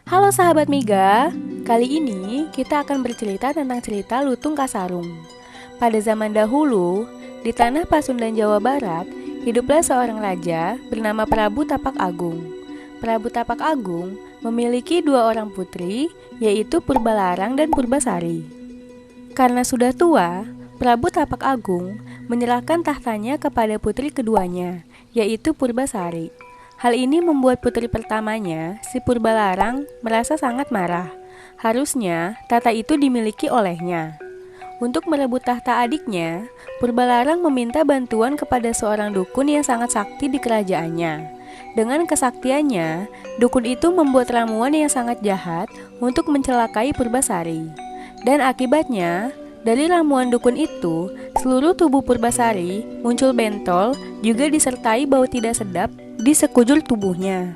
Halo sahabat Miga, kali ini kita akan bercerita tentang cerita Lutung Kasarung. Pada zaman dahulu, di tanah Pasundan Jawa Barat, hiduplah seorang raja bernama Prabu Tapak Agung. Prabu Tapak Agung memiliki dua orang putri, yaitu Purbalarang dan Purbasari. Karena sudah tua, Prabu Tapak Agung menyerahkan tahtanya kepada putri keduanya, yaitu Purbasari. Hal ini membuat putri pertamanya, si Purbalarang, merasa sangat marah. Harusnya tahta itu dimiliki olehnya. Untuk merebut tahta adiknya, Purbalarang meminta bantuan kepada seorang dukun yang sangat sakti di kerajaannya. Dengan kesaktiannya, dukun itu membuat ramuan yang sangat jahat untuk mencelakai Purbasari. Dan akibatnya, dari ramuan dukun itu, seluruh tubuh Purbasari muncul bentol, juga disertai bau tidak sedap di sekujur tubuhnya.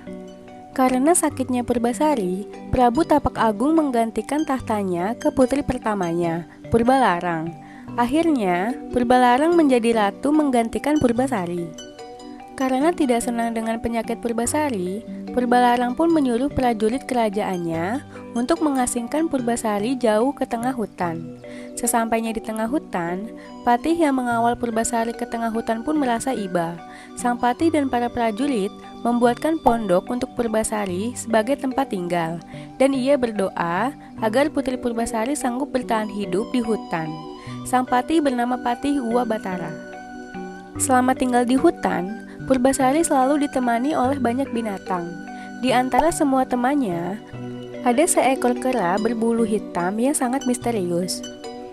Karena sakitnya Purbasari, Prabu Tapak Agung menggantikan tahtanya ke putri pertamanya, Purbalarang. Akhirnya, Purbalarang menjadi ratu menggantikan Purbasari. Karena tidak senang dengan penyakit Purbasari, Purbalarang pun menyuruh prajurit kerajaannya untuk mengasingkan Purbasari jauh ke tengah hutan. Sesampainya di tengah hutan, patih yang mengawal Purbasari ke tengah hutan pun merasa iba. Sang patih dan para prajurit membuatkan pondok untuk Purbasari sebagai tempat tinggal, dan ia berdoa agar putri Purbasari sanggup bertahan hidup di hutan. Sang patih bernama Patih Uwa Batara. Selama tinggal di hutan, Purbasari selalu ditemani oleh banyak binatang. Di antara semua temannya, ada seekor kera berbulu hitam yang sangat misterius.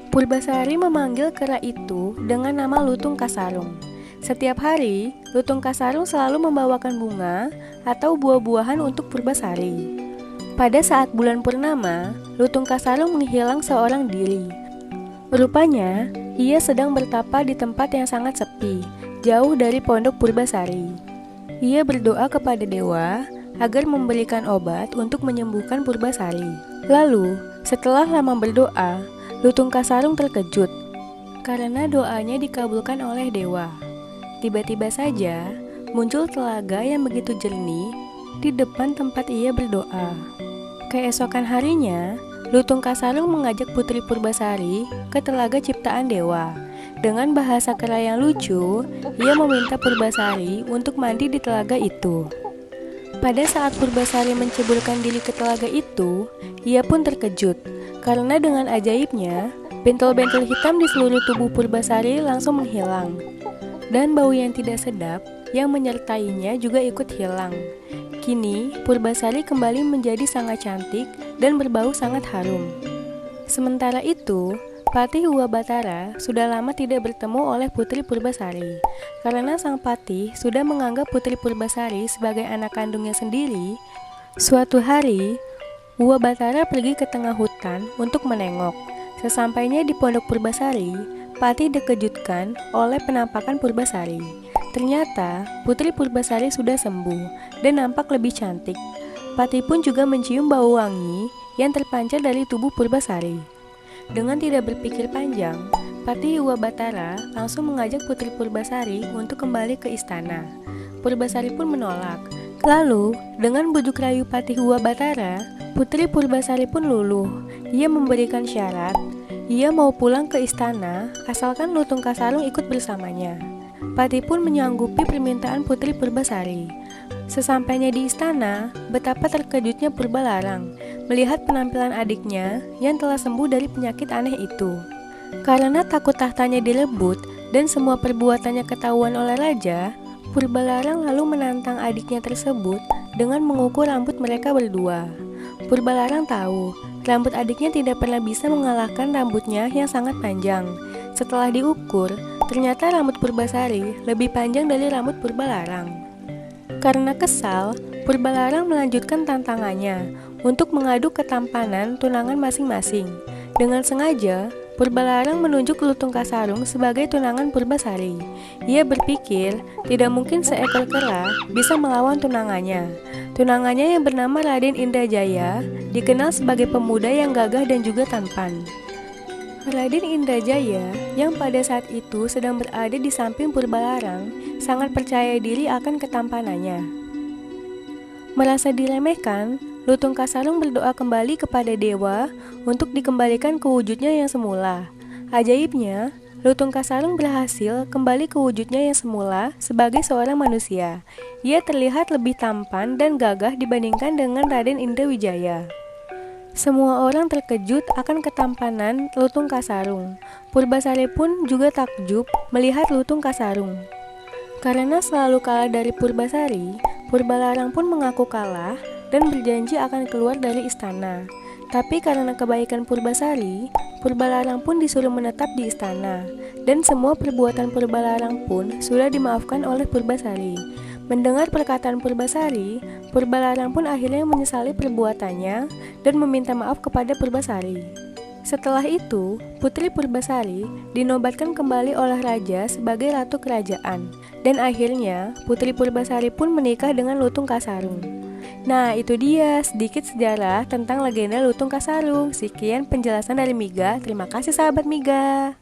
Purbasari memanggil kera itu dengan nama Lutung Kasarung. Setiap hari, Lutung Kasarung selalu membawakan bunga atau buah-buahan untuk Purbasari. Pada saat bulan purnama, Lutung Kasarung menghilang seorang diri. Rupanya, ia sedang bertapa di tempat yang sangat sepi, jauh dari pondok Purbasari. Ia berdoa kepada dewa agar memberikan obat untuk menyembuhkan Purbasari. Lalu, setelah lama berdoa, Lutung Kasarung terkejut karena doanya dikabulkan oleh dewa. Tiba-tiba saja muncul telaga yang begitu jernih di depan tempat ia berdoa. Keesokan harinya, Lutung Kasarung mengajak putri Purbasari ke telaga ciptaan dewa. Dengan bahasa kera yang lucu, ia meminta Purbasari untuk mandi di telaga itu. Pada saat Purbasari menceburkan diri ke telaga itu, ia pun terkejut karena dengan ajaibnya, bentol-bentol hitam di seluruh tubuh Purbasari langsung menghilang. Dan bau yang tidak sedap yang menyertainya juga ikut hilang. Kini, Purbasari kembali menjadi sangat cantik dan berbau sangat harum. Sementara itu, Patih Uwa Batara sudah lama tidak bertemu oleh putri Purbasari. Karena sang patih sudah menganggap putri Purbasari sebagai anak kandungnya sendiri, suatu hari, Uwa Batara pergi ke tengah hutan untuk menengok. Sesampainya di pondok Purbasari, Patih dikejutkan oleh penampakan Purbasari. Ternyata putri Purbasari sudah sembuh dan nampak lebih cantik. Patih pun juga mencium bau wangi yang terpancar dari tubuh Purbasari. Dengan tidak berpikir panjang, Patih Uwa Batara langsung mengajak putri Purbasari untuk kembali ke istana. Purbasari pun menolak. Lalu, dengan bujuk rayu Patih Uwa Batara, putri Purbasari pun luluh. Ia memberikan syarat, ia mau pulang ke istana asalkan Lutung Kasarung ikut bersamanya. Patih pun menyanggupi permintaan putri Purbasari. Sesampainya di istana, betapa terkejutnya Purbalarang melihat penampilan adiknya yang telah sembuh dari penyakit aneh itu. Karena takut tahtanya direbut dan semua perbuatannya ketahuan oleh raja, Purbalarang lalu menantang adiknya tersebut dengan mengukur rambut mereka berdua. Purbalarang tahu rambut adiknya tidak pernah bisa mengalahkan rambutnya yang sangat panjang. Setelah diukur, ternyata rambut Purbasari lebih panjang dari rambut Purbalarang. Karena kesal, Purbalarang melanjutkan tantangannya untuk mengadu ketampanan tunangan masing-masing. Dengan sengaja, Purbalarang menunjuk Lutung Kasarung sebagai tunangan Purbasari. Ia berpikir tidak mungkin seekor kera bisa melawan tunangannya. Tunangannya yang bernama Raden Indrajaya dikenal sebagai pemuda yang gagah dan juga tampan. Raden Indrajaya yang pada saat itu sedang berada di samping Purbalarang sangat percaya diri akan ketampanannya. Merasa diremehkan, Lutung Kasarung berdoa kembali kepada dewa untuk dikembalikan ke wujudnya yang semula. Ajaibnya, Lutung Kasarung berhasil kembali ke wujudnya yang semula sebagai seorang manusia. Ia terlihat lebih tampan dan gagah dibandingkan dengan Raden Indrawijaya. Semua orang terkejut akan ketampanan Lutung Kasarung. Purbasari pun juga takjub melihat Lutung Kasarung. Karena selalu kalah dari Purbasari, Purbalarang pun mengaku kalah dan berjanji akan keluar dari istana. Tapi karena kebaikan Purbasari, Purbalarang pun disuruh menetap di istana, dan semua perbuatan Purbalarang pun sudah dimaafkan oleh Purbasari. Mendengar perkataan Purbasari, Purbalarang pun akhirnya menyesali perbuatannya dan meminta maaf kepada Purbasari. Setelah itu, Putri Purbasari dinobatkan kembali oleh raja sebagai ratu kerajaan, dan akhirnya Putri Purbasari pun menikah dengan Lutung Kasarung. Nah, itu dia sedikit sejarah tentang legenda Lutung Kasarung. Sekian penjelasan dari Miga. Terima kasih sahabat Miga.